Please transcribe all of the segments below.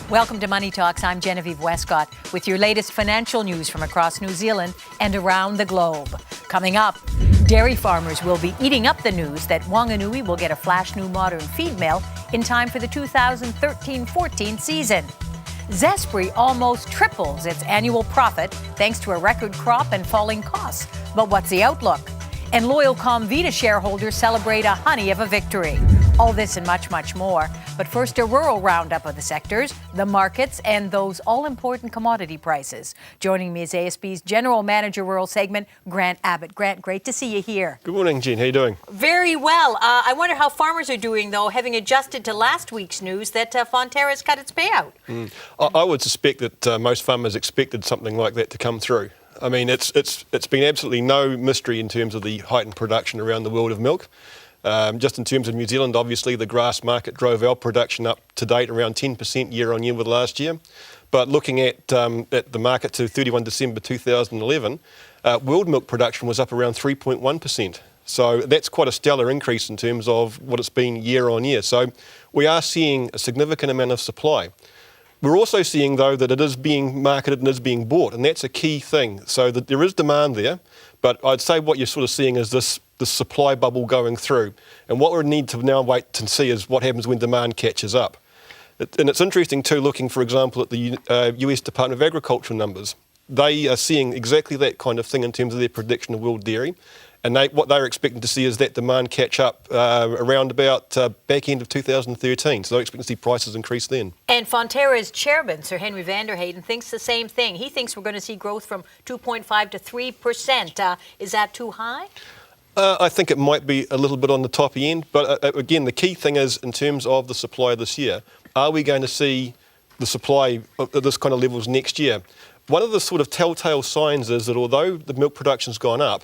Welcome to Money Talks. I'm Genevieve Westcott with your latest financial news from across New Zealand and around the globe. Coming up, dairy farmers will be eating up the news that Wanganui will get a flash new modern feed mill in time for the 2013-14 season. Zespri almost triples its annual profit thanks to a record crop and falling costs. But what's the outlook? And loyal Comvita shareholders celebrate a honey of a victory. All this and much, much more. But first, a rural roundup of the sectors, the markets, and those all-important commodity prices. Joining me is ASB's General Manager Rural Segment, Grant Abbott. Grant, great to see you here. Good morning, Jean. How are you doing? Very well. I wonder how farmers are doing, though, having adjusted to last week's news that Fonterra's cut its payout. I would suspect that most farmers expected something like that to come through. I mean, it's been absolutely no mystery in terms of the heightened production around the world of milk. Just in terms of New Zealand, obviously, the grass market drove our production up to date around 10% year on year with last year. But looking at the market to 31 December 2011, world milk production was up around 3.1%. So that's quite a stellar increase in terms of what it's been year on year. So we are seeing a significant amount of supply. We're also seeing, though, that it is being marketed and is being bought, and that's a key thing. So that there is demand there, but I'd say what you're sort of seeing is this supply bubble going through. And what we need to now wait to see is what happens when demand catches up. And it's interesting, too, looking, for example, at the US Department of Agriculture numbers. They are seeing exactly that kind of thing in terms of their prediction of world dairy. And what they're expecting to see is that demand catch up around about back end of 2013. So they're expecting to see prices increase then. And Fonterra's chairman, Sir Henry van der Hayden, thinks the same thing. He thinks we're going to see growth from 2.5 to 3%. Is that too high? I think it might be a little bit on the top end. But again, the key thing is in terms of the supply this year, are we going to see the supply at this kind of levels next year? One of the sort of telltale signs is that although the milk production's gone up,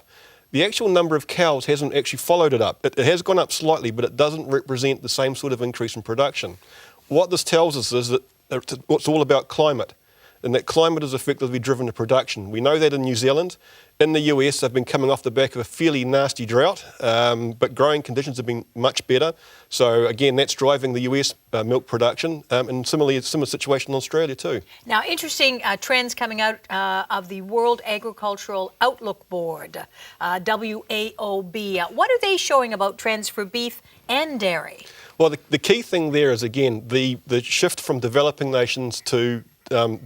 the actual number of cows hasn't actually followed it up. It has gone up slightly, but it doesn't represent the same sort of increase in production. What this tells us is that it's all about climate, and that climate has effectively driven the production. We know that in New Zealand. In the US, they've been coming off the back of a fairly nasty drought, but growing conditions have been much better. So again, that's driving the US milk production, and similarly, it's a similar situation in Australia too. Now, interesting trends coming out of the World Agricultural Outlook Board, WAOB. What are they showing about trends for beef and dairy? Well, the key thing there is, again, the shift from developing nations to from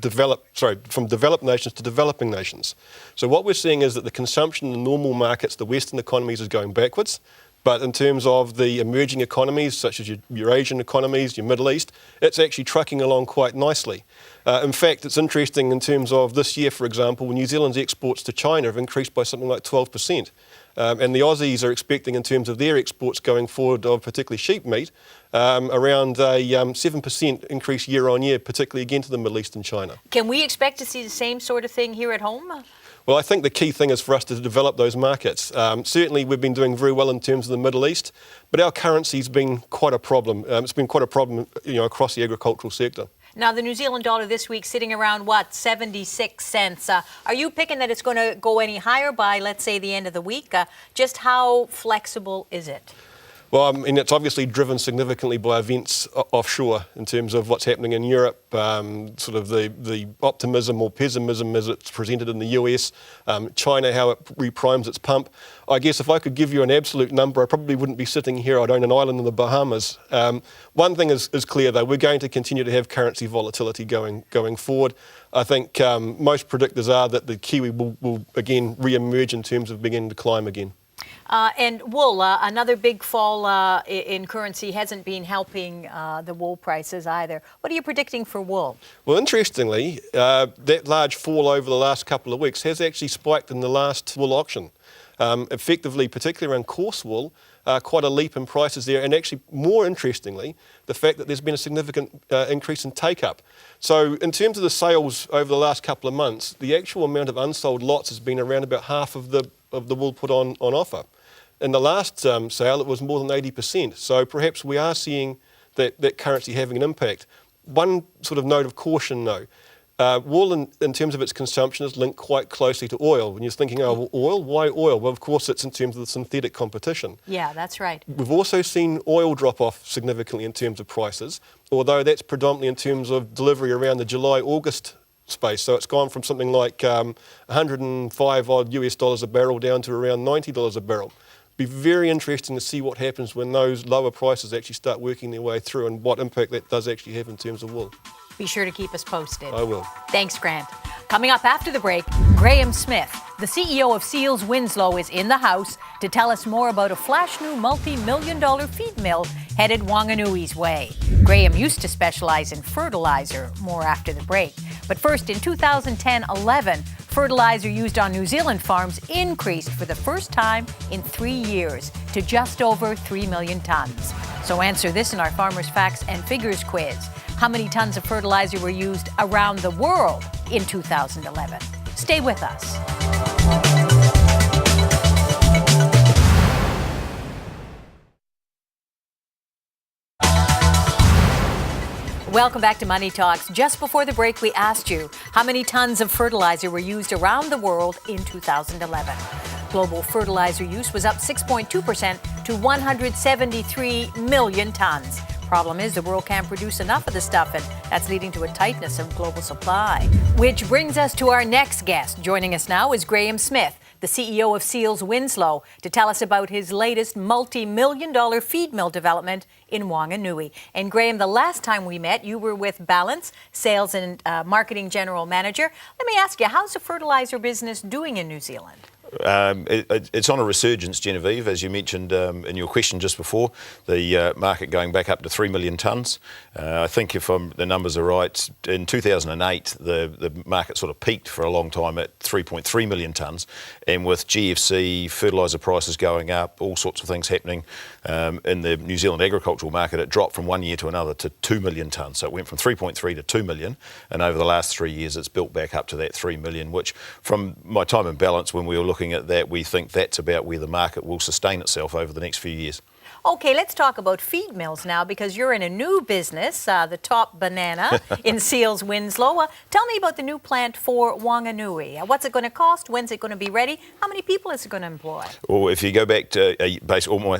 developed nations to developing nations. So what we're seeing is that the consumption in the normal markets, the Western economies, is going backwards. But in terms of the emerging economies, such as your Asian economies, your Middle East, it's actually trucking along quite nicely. In fact, it's interesting in terms of this year, for example, New Zealand's exports to China have increased by something like 12%. And the Aussies are expecting, in terms of their exports going forward, of particularly sheep meat, around a 7% increase year on year, particularly again to the Middle East and China. Can we expect to see the same sort of thing here at home? Well, I think the key thing is for us to develop those markets. Certainly we've been doing very well in terms of the Middle East, but our currency's been quite a problem. It's been quite a problem, across the agricultural sector. Now, the New Zealand dollar this week sitting around, 76 cents. Are you picking that it's going to go any higher by, let's say, the end of the week? Just how flexible is it? Well, I mean, it's obviously driven significantly by events offshore in terms of what's happening in Europe, sort of the optimism or pessimism as it's presented in the US, China, how it reprimes its pump. I guess if I could give you an absolute number, I probably wouldn't be sitting here. I'd own an island in the Bahamas. One thing is clear, though, we're going to continue to have currency volatility going forward. I think most predictors are that the Kiwi will again re-emerge in terms of beginning to climb again. And wool, another big fall in currency hasn't been helping the wool prices either. What are you predicting for wool? Well, interestingly, that large fall over the last couple of weeks has actually spiked in the last wool auction. Effectively, particularly around coarse wool, quite a leap in prices there, and actually more interestingly, the fact that there's been a significant increase in take-up. So in terms of the sales over the last couple of months, the actual amount of unsold lots has been around about half of the wool put on offer. In the last sale, it was more than 80%. So perhaps we are seeing that currency having an impact. One sort of note of caution, though. Wool, in terms of its consumption, is linked quite closely to oil. When you're thinking, oh, oil, why oil? Well, of course, it's in terms of the synthetic competition. Yeah, that's right. We've also seen oil drop off significantly in terms of prices, although that's predominantly in terms of delivery around the July-August space. So it's gone from something like 105 odd US dollars a barrel down to around $90 a barrel. Be very interesting to see what happens when those lower prices actually start working their way through and what impact that does actually have in terms of wool. Be sure to keep us posted. I will. Thanks, Grant. Coming up after the break, Graeme Smith, the CEO of Seals Winslow, is in the house to tell us more about a flash new multi-million-dollar feed mill headed Wanganui's way. Graeme used to specialize in fertilizer. More after the break. But first, in 2010-11, fertilizer used on New Zealand farms increased for the first time in 3 years to just over 3 million tons. So answer this in our Farmers' Facts and Figures quiz. How many tons of fertilizer were used around the world in 2011? Stay with us. Welcome back to Money Talks. Just before the break, we asked you how many tons of fertilizer were used around the world in 2011. Global fertilizer use was up 6.2% to 173 million tons. Problem is, the world can't produce enough of the stuff, and that's leading to a tightness of global supply. Which brings us to our next guest. Joining us now is Graeme Smith, the CEO of Seals Winslow, to tell us about his latest multi-million-dollar feed mill development in Wanganui. And Graeme, the last time we met, you were with Balance, Sales and Marketing General Manager. Let me ask you, how's the fertilizer business doing in New Zealand? It's on a resurgence, Genevieve, as you mentioned in your question just before, the market going back up to 3 million tonnes. I think if the numbers are right, in 2008 the market sort of peaked for a long time at 3.3 million tonnes, and with GFC, fertiliser prices going up, all sorts of things happening in the New Zealand agricultural market, it dropped from one year to another to 2 million tonnes. So it went from 3.3 to 2 million, and over the last 3 years it's built back up to that 3 million, which from my time in Balance when we were looking at that, we think that's about where the market will sustain itself over the next few years. Okay, let's talk about feed mills now, because you're in a new business, the Top Banana in Seals Winslow. Tell me about the new plant for Wanganui. What's it going to cost? When's it going to be ready? How many people is it going to employ? Well, if you go back to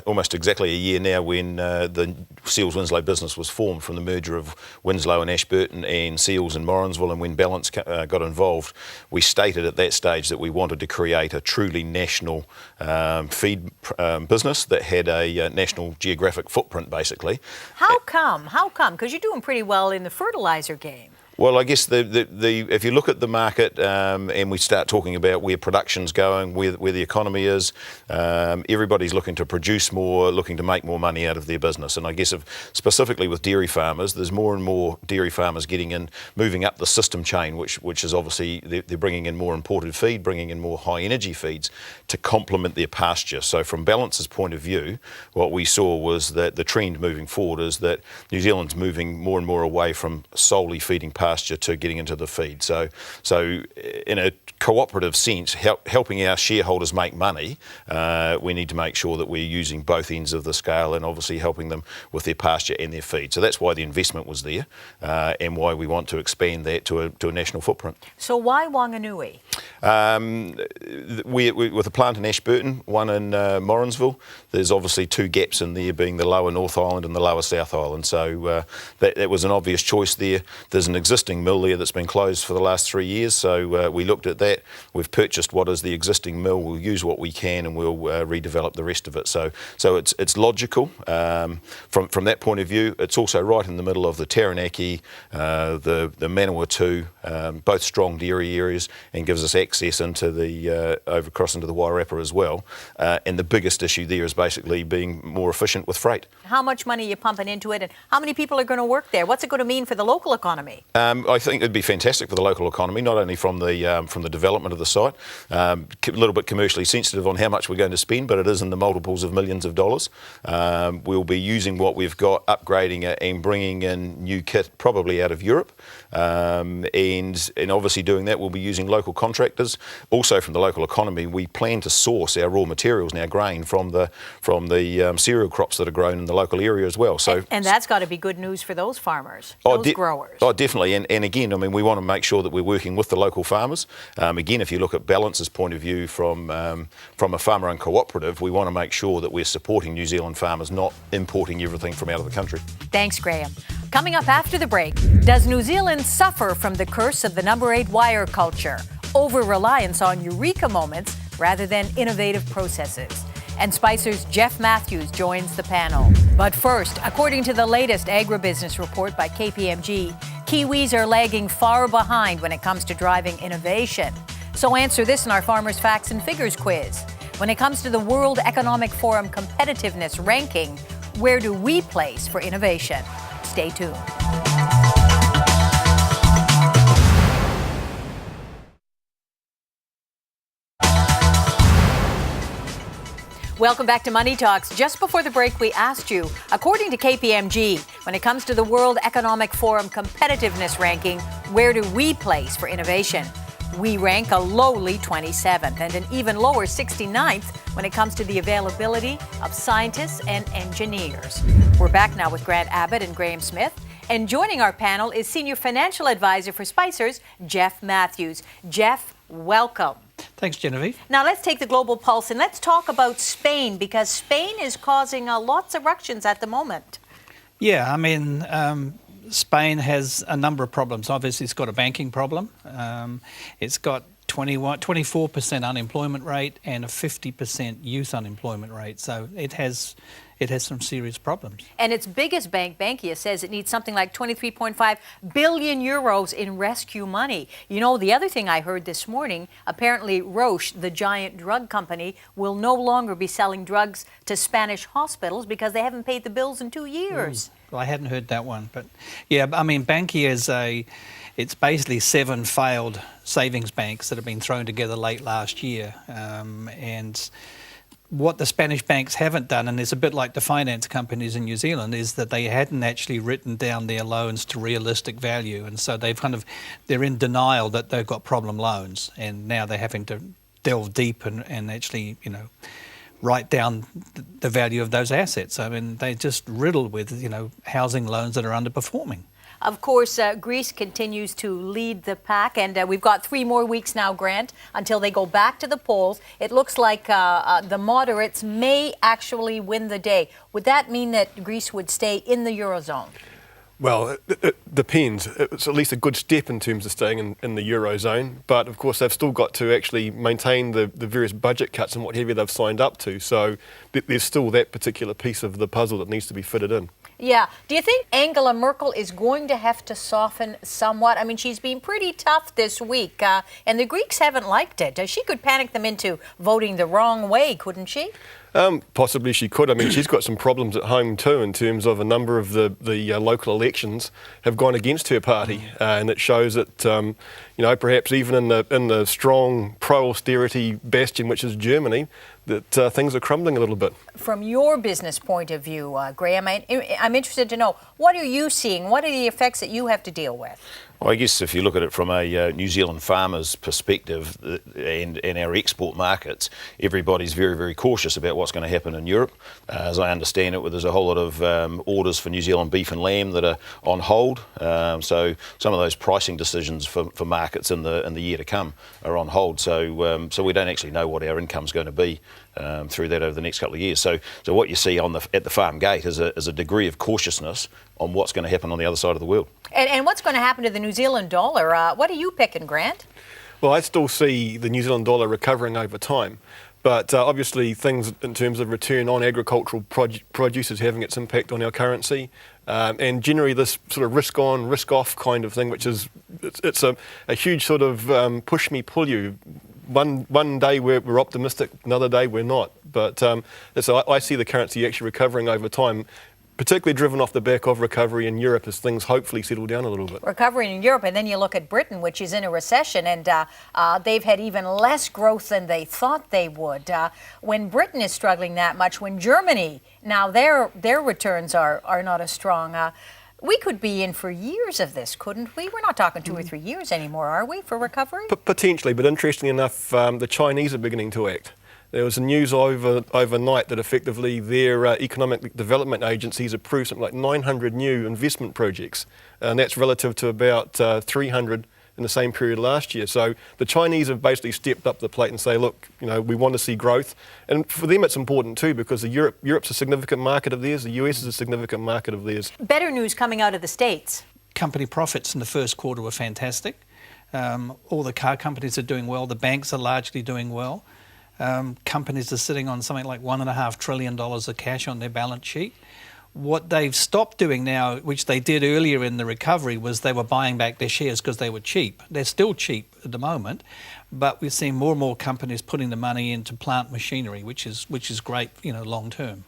almost exactly a year now, when the Seals Winslow business was formed from the merger of Winslow and Ashburton and Seals and Morrinsville, and when Balance got involved, we stated at that stage that we wanted to create a truly national feed business that had a national geographic footprint, basically. How come? How come? Because you're doing pretty well in the fertilizer game. Well, I guess if you look at the market and we start talking about where production's going, where the economy is, everybody's looking to produce more, looking to make more money out of their business. And I guess specifically with dairy farmers, there's more and more dairy farmers getting in, moving up the system chain, which is obviously they're bringing in more imported feed, bringing in more high energy feeds to complement their pasture. So from Balance's point of view, what we saw was that the trend moving forward is that New Zealand's moving more and more away from solely feeding pasture to getting into the feed. So in a cooperative sense, helping our shareholders make money, we need to make sure that we're using both ends of the scale and obviously helping them with their pasture and their feed. So that's why the investment was there and why we want to expand that to a national footprint. So why Wanganui? With a plant in Ashburton, one in Morrinsville, there's obviously two gaps in there, being the lower North Island and the lower South Island. So that was an obvious choice there. There's an existing mill there that's been closed for the last 3 years, so we looked at that. We've purchased what is the existing mill. We'll use what we can, and we'll redevelop the rest of it. So it's logical from that point of view. It's also right in the middle of the Taranaki, the Manawatu, both strong dairy areas, and gives us access into the across into the Wairarapa as well. And the biggest issue there is basically being more efficient with freight. How much money are you pumping into it, and how many people are going to work there? What's it going to mean for the local economy? I think it'd be fantastic for the local economy, not only from the development of the site, a little bit commercially sensitive on how much we're going to spend, but it is in the multiples of millions of dollars. We'll be using what we've got, upgrading it and bringing in new kit, probably out of Europe, and obviously doing that we'll be using local contract sectors. Also from the local economy, we plan to source our raw materials and our grain from the cereal crops that are grown in the local area as well. So, and that's got to be good news for those farmers, those growers. Oh, definitely. And again, I mean, we want to make sure that we're working with the local farmers. Again, if you look at Balance's point of view from a farmer-owned cooperative, we want to make sure that we're supporting New Zealand farmers, not importing everything from out of the country. Thanks, Graeme. Coming up after the break, does New Zealand suffer from the curse of the number 8 wire culture? Over-reliance on eureka moments rather than innovative processes. And Spicer's Jeff Matthews joins the panel. But first, according to the latest agribusiness report by KPMG, Kiwis are lagging far behind when it comes to driving innovation. So answer this in our Farmers' Facts and Figures quiz. When it comes to the World Economic Forum competitiveness ranking, where do we place for innovation? Stay tuned. Welcome back to Money Talks. Just before the break, we asked you, according to KPMG, when it comes to the World Economic Forum competitiveness ranking, where do we place for innovation? We rank a lowly 27th and an even lower 69th when it comes to the availability of scientists and engineers. We're back now with Grant Abbott and Graeme Smith. And joining our panel is Senior Financial Advisor for Spicer's, Jeff Matthews. Jeff, welcome. Thanks, Genevieve. Now let's take the global pulse and let's talk about Spain, because Spain is causing lots of ructions at the moment. Yeah, I mean, Spain has a number of problems. Obviously, it's got a banking problem. It's got 24% unemployment rate and a 50% youth unemployment rate. So it has some serious problems. And its biggest bank, Bankia, says it needs something like 23.5 billion euros in rescue money. You know, the other thing I heard this morning, apparently Roche, the giant drug company, will no longer be selling drugs to Spanish hospitals because they haven't paid the bills in 2 years. Well, I hadn't heard that one. But yeah, I mean, Bankia it's basically 7 failed savings banks that have been thrown together late last year. And what the Spanish banks haven't done, and it's a bit like the finance companies in New Zealand, is that they hadn't actually written down their loans to realistic value. And so they're in denial that they've got problem loans. And now they're having to delve deep and actually, write down the value of those assets. I mean, they're just riddled with, housing loans that are underperforming. Of course, Greece continues to lead the pack, and we've got 3 more weeks now, Grant, until they go back to the polls. It looks like the moderates may actually win the day. Would that mean that Greece would stay in the Eurozone? Well, it depends. It's at least a good step in terms of staying in the Eurozone. But, of course, they've still got to actually maintain the various budget cuts and what have you they've signed up to. So there's still that particular piece of the puzzle that needs to be fitted in. Yeah. Do you think Angela Merkel is going to have to soften somewhat? I mean, she's been pretty tough this week, and the Greeks haven't liked it. She could panic them into voting the wrong way, couldn't she? Possibly she could. I mean, she's got some problems at home too in terms of a number of the local elections have gone against her party, and it shows that perhaps even in the strong pro-austerity bastion, which is Germany, that things are crumbling a little bit. From your business point of view, Graeme, I'm interested to know, what are you seeing? What are the effects that you have to deal with? Well, I guess if you look at it from a New Zealand farmer's perspective and our export markets, everybody's very, very cautious about what's going to happen in Europe. As I understand it, there's a whole lot of orders for New Zealand beef and lamb that are on hold. So some of those pricing decisions for markets in the year to come are on hold. So we don't actually know what our income's going to be through that over the next couple of years. So what you see at the farm gate is a degree of cautiousness on what's going to happen on the other side of the world. And what's going to happen to the New Zealand dollar? What are you picking, Grant? Well, I still see the New Zealand dollar recovering over time. But obviously things in terms of return on agricultural produce is having its impact on our currency. And generally this sort of risk on, risk off kind of thing, which is it's a huge sort of push me, pull you. One day we're optimistic, another day we're not. But so I see the currency actually recovering over time, particularly driven off the back of recovery in Europe as things hopefully settle down a little bit. Recovery in Europe, and then you look at Britain, which is in a recession, and they've had even less growth than they thought they would. When Britain is struggling that much, when Germany, now their returns are not as strong, We could be in for years of this, couldn't we? We're not talking 2 or 3 years anymore, are we, for recovery? Potentially, but interestingly enough, the Chinese are beginning to act. There was news overnight that effectively their economic development agencies approved something like 900 new investment projects, and that's relative to about 300 in the same period last year. So the Chinese have basically stepped up the plate and say, look, we want to see growth. And for them it's important too, because Europe's a significant market of theirs, the US is a significant market of theirs. Better news coming out of the States. Company profits in the first quarter were fantastic. All the car companies are doing well. The banks are largely doing well. Companies are sitting on something like $1.5 trillion of cash on their balance sheet. What they've stopped doing now, which they did earlier in the recovery, was they were buying back their shares because they were cheap. They're still cheap at the moment, but we're seeing more and more companies putting the money into plant machinery, which is great, long term.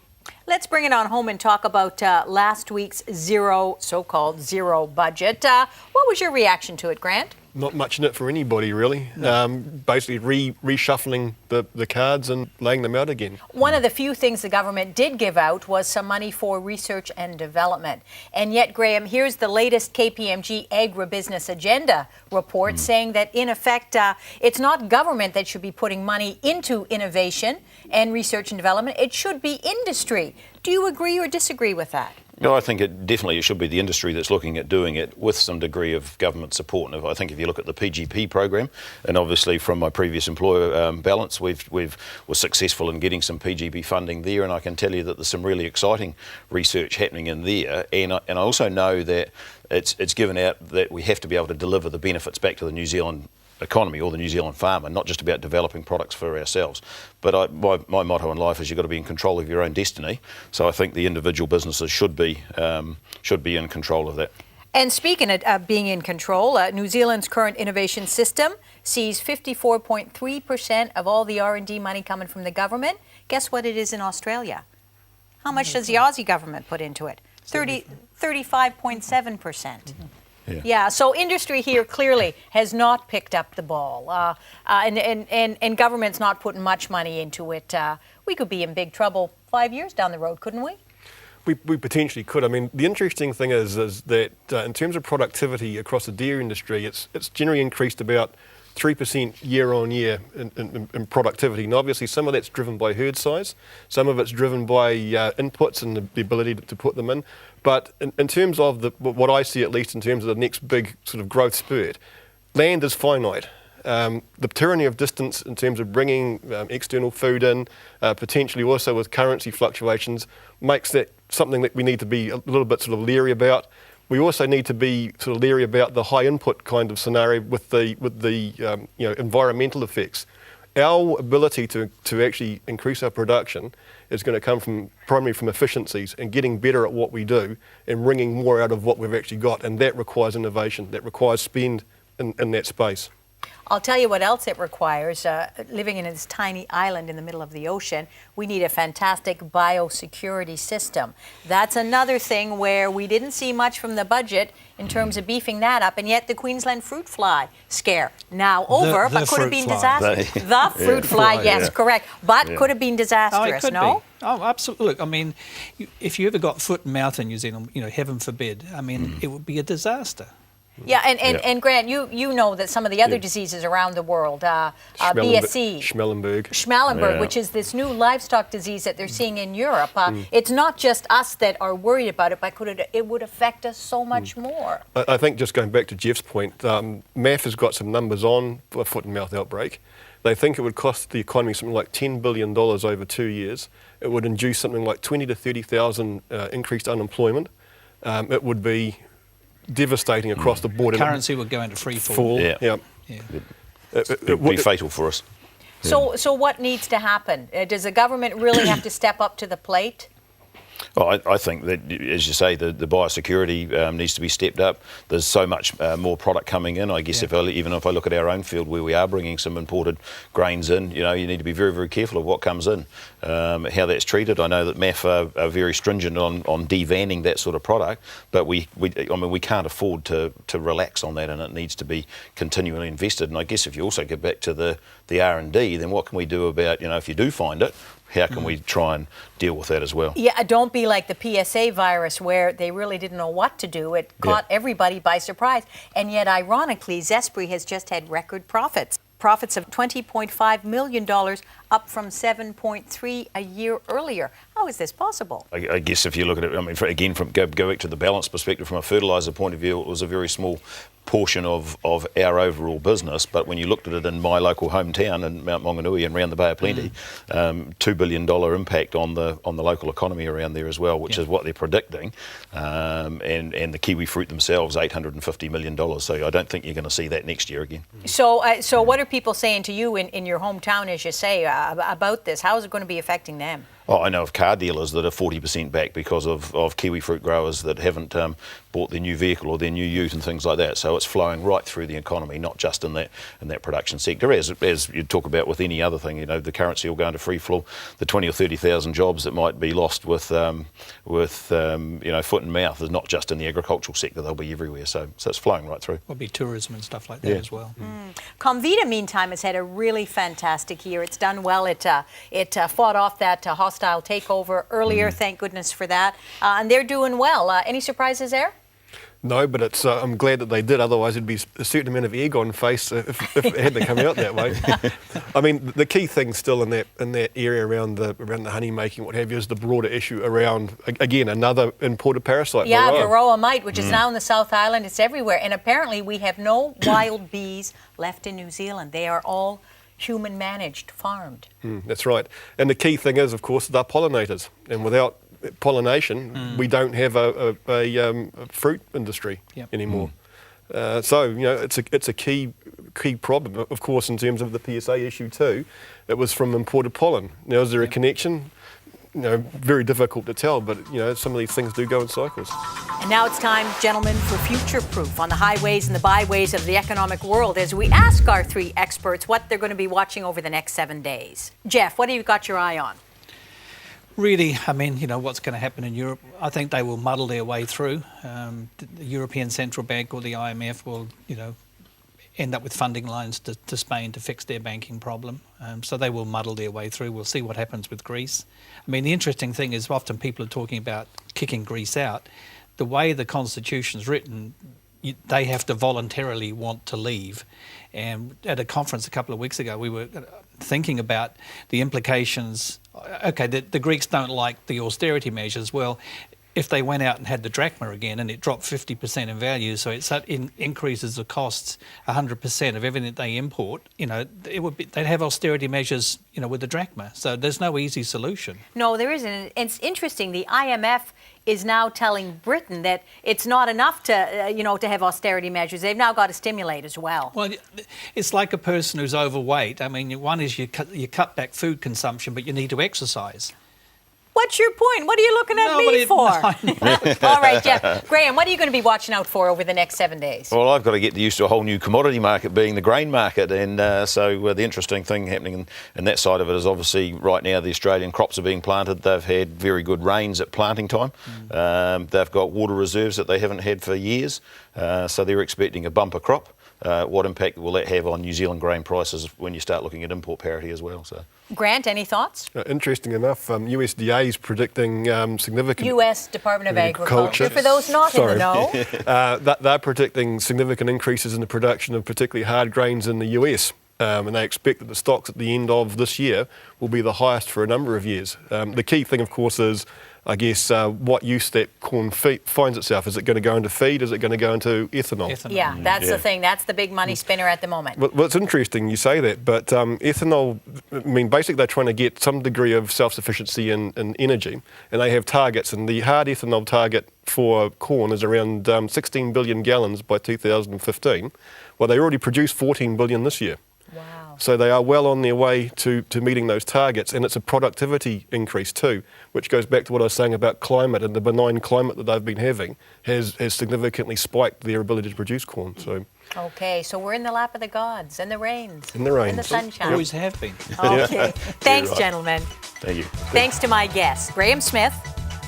Let's bring it on home and talk about last week's so-called zero budget. What was your reaction to it, Grant? Not much in it for anybody, really. No. Basically reshuffling the cards and laying them out again. One of the few things the government did give out was some money for research and development. And yet, Graeme, here's the latest KPMG Agribusiness Agenda report saying that, in effect, it's not government that should be putting money into innovation and research and development. It should be industry. Do you agree or disagree with that? No, I think it should be the industry that's looking at doing it with some degree of government support. And I think if you look at the PGP program, and obviously from my previous employer, Balance, we were successful in getting some PGP funding there, and I can tell you that there's some really exciting research happening in there. And I also know that it's given out that we have to be able to deliver the benefits back to the New Zealand economy or the New Zealand farmer, not just about developing products for ourselves. But my motto in life is you've got to be in control of your own destiny. So I think the individual businesses should be in control of that. And speaking of being in control, New Zealand's current innovation system sees 54.3% of all the R&D money coming from the government. Guess what it is in Australia? How much does the Aussie government put into it? 35.7%. Yeah, so industry here clearly has not picked up the ball, and government's not putting much money into it. We could be in big trouble 5 years down the road, couldn't we? We potentially could. I mean, the interesting thing is that in terms of productivity across the dairy industry, it's generally increased about 3% year on year in productivity. And obviously some of that's driven by herd size, some of it's driven by inputs and the ability to put them in. But in terms of what I see, at least in terms of the next big sort of growth spurt, land is finite. The tyranny of distance in terms of bringing external food in, potentially also with currency fluctuations, makes that something that we need to be a little bit sort of leery about. We also need to be sort of leery about the high input kind of scenario with the environmental effects. Our ability to actually increase our production is going to come primarily from efficiencies and getting better at what we do and wringing more out of what we've actually got, and that requires innovation, that requires spend in that space. I'll tell you what else it requires. Living in this tiny island in the middle of the ocean, we need a fantastic biosecurity system. That's another thing where we didn't see much from the budget in terms of beefing that up, and yet the Queensland fruit fly scare now over, but could have been disastrous. The fruit fly, yes, correct, but could have been disastrous, no? Oh, absolutely. Look, I mean, if you ever got foot and mouth in New Zealand, heaven forbid, I mean, it would be a disaster. Yeah, and Grant, you know that some of the other diseases around the world, BSE, Schmallenberg, which is this new livestock disease that they're seeing in Europe. It's not just us that are worried about it, but it would affect us so much more. I think just going back to Jeff's point, MAF has got some numbers on for a foot and mouth outbreak. They think it would cost the economy something like $10 billion over 2 years. It would induce something like 20 to 30,000 increased unemployment. It would be devastating across the board. Currency would go into free fall. Yeah. It would be fatal for us. So what needs to happen? Does the government really have to step up to the plate? Well, I think that, as you say, the biosecurity needs to be stepped up. There's so much more product coming in. I guess even if I look at our own field where we are bringing some imported grains in, you need to be very, very careful of what comes in, how that's treated. I know that MAF are very stringent on devanning that sort of product, but we can't afford to relax on that, and it needs to be continually invested. And I guess if you also get back to the R&D, then what can we do about, if you do find it, how can we try and deal with that as well? Yeah, don't be like the PSA virus where they really didn't know what to do. It caught everybody by surprise. And yet, ironically, Zespri has just had record profits. Profits of $20.5 million, up from $7.3 a year earlier. How is this possible? I guess if you look at it, I mean, again, go back to the balance perspective, from a fertiliser point of view, it was a very small portion of our overall business, but when you looked at it in my local hometown in Mount Maunganui and around the Bay of Plenty, $2 billion impact on the local economy around there as well, which is what they're predicting, and the kiwi fruit themselves, $850 million. So I don't think you're going to see that next year again. So what are people saying to you in your hometown, as you say, about this? How is it going to be affecting them? Oh, I know of car dealers that are 40% back because of kiwi fruit growers that haven't bought their new vehicle or their new ute and things like that. So it's flowing right through the economy, not just in that production sector. As you talk about with any other thing, you know, the currency will go into free fall. The 20 or 30,000 jobs that might be lost with foot and mouth is not just in the agricultural sector; they'll be everywhere. So it's flowing right through. Will be tourism and stuff like that as well. Comvita, meantime, has had a really fantastic year. It's done well. It fought off that hostile takeover earlier. Thank goodness for that. And they're doing well. Any surprises there? No, but it's. I'm glad that they did. Otherwise, it'd be a certain amount of egg on face if it had to come out that way. I mean, the key thing still in that area around the honey making, what have you, is the broader issue around, again, another imported parasite. Yeah, Varroa mite, which is now in the South Island. It's everywhere, and apparently we have no wild bees left in New Zealand. They are all human managed, farmed. That's right. And the key thing is, of course, they're pollinators, and without pollination, we don't have a fruit industry anymore. So you know, it's a key problem. Of course, in terms of the PSA issue too, it was from imported pollen. Now, is there a connection? You know, very difficult to tell, but you know, some of these things do go in cycles. And now it's time, gentlemen, for future proof on the highways and the byways of the economic world as we ask our three experts what they're going to be watching over the next 7 days. Jeff, what have you got your eye on? Really, I mean, you know, what's going to happen in Europe, I think they will muddle their way through. The European Central Bank or the IMF will, you know, end up with funding lines to Spain to fix their banking problem. So they will muddle their way through. We'll see what happens with Greece. I mean, the interesting thing is often people are talking about kicking Greece out. The way the Constitution's written, they have to voluntarily want to leave. And at a conference a couple of weeks ago, we were thinking about the implications. Okay, the Greeks don't like the austerity measures. Well, if they went out and had the drachma again and it dropped 50% in value, so it increases the costs 100% of everything that they import, you know, they'd have austerity measures, you know, with the drachma. So there's no easy solution. No, there isn't. It's interesting. The IMF is now telling Britain that it's not enough to, to have austerity measures. They've now got to stimulate as well. Well, it's like a person who's overweight. I mean, one is you cut back food consumption, but you need to exercise. What's your point? What are you looking at me for? All right, Jeff. Graeme, what are you going to be watching out for over the next 7 days? Well, I've got to get used to a whole new commodity market, being the grain market. And so the interesting thing happening in that side of it is obviously right now the Australian crops are being planted. They've had very good rains at planting time. They've got water reserves that they haven't had for years. So they're expecting a bumper crop. What impact will that have on New Zealand grain prices when you start looking at import parity as well? So, Grant, any thoughts? Interesting enough, USDA is predicting significant... U.S. Department of Agriculture. For those not in the know. They're predicting significant increases in the production of particularly hard grains in the US. And they expect that the stocks at the end of this year will be the highest for a number of years. The key thing, of course, is, I guess, what use that corn finds itself. Is it going to go into feed? Is it going to go into ethanol? Yeah, that's the thing. That's the big money spinner at the moment. Well, it's interesting you say that, but ethanol, I mean, basically they're trying to get some degree of self-sufficiency in energy, and they have targets, and the hard ethanol target for corn is around 16 billion gallons by 2015. Well, they already produced 14 billion this year. Wow. So they are well on their way to meeting those targets, and it's a productivity increase too, which goes back to what I was saying about climate, and the benign climate that they've been having has significantly spiked their ability to produce corn. So. Okay, so we're in the lap of the gods, and the rains. And the rains. And the sunshine. Always have been. Okay. Thanks, gentlemen. Thank you. Thanks to my guests, Graeme Smith,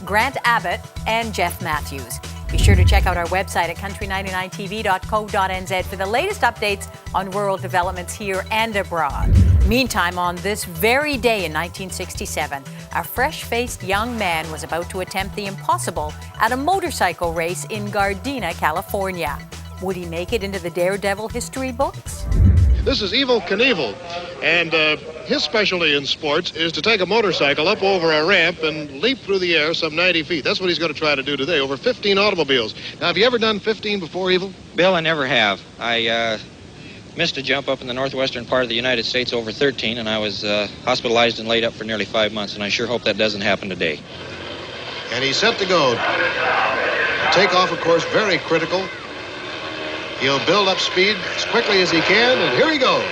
Grant Abbott, and Jeff Matthews. Be sure to check out our website at country99tv.co.nz for the latest updates on rural developments here and abroad. Meantime, on this very day in 1967, a fresh-faced young man was about to attempt the impossible at a motorcycle race in Gardena, California. Would he make it into the Daredevil history books? This is Evel Knievel, and his specialty in sports is to take a motorcycle up over a ramp and leap through the air some 90 feet. That's what he's going to try to do today, over 15 automobiles. Now, have you ever done 15 before, Evel? Bill, I never have. I missed a jump up in the northwestern part of the United States over 13, and I was hospitalized and laid up for nearly 5 months, and I sure hope that doesn't happen today. And he's set to go. Takeoff, of course, very critical. He'll build up speed as quickly as he can, and here he goes.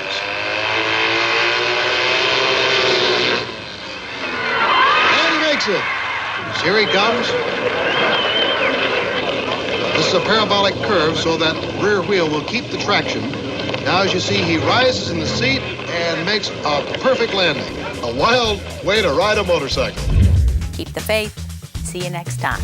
And he makes it. So here he comes. This is a parabolic curve, so that rear wheel will keep the traction. Now, as you see, he rises in the seat and makes a perfect landing. A wild way to ride a motorcycle. Keep the faith. See you next time.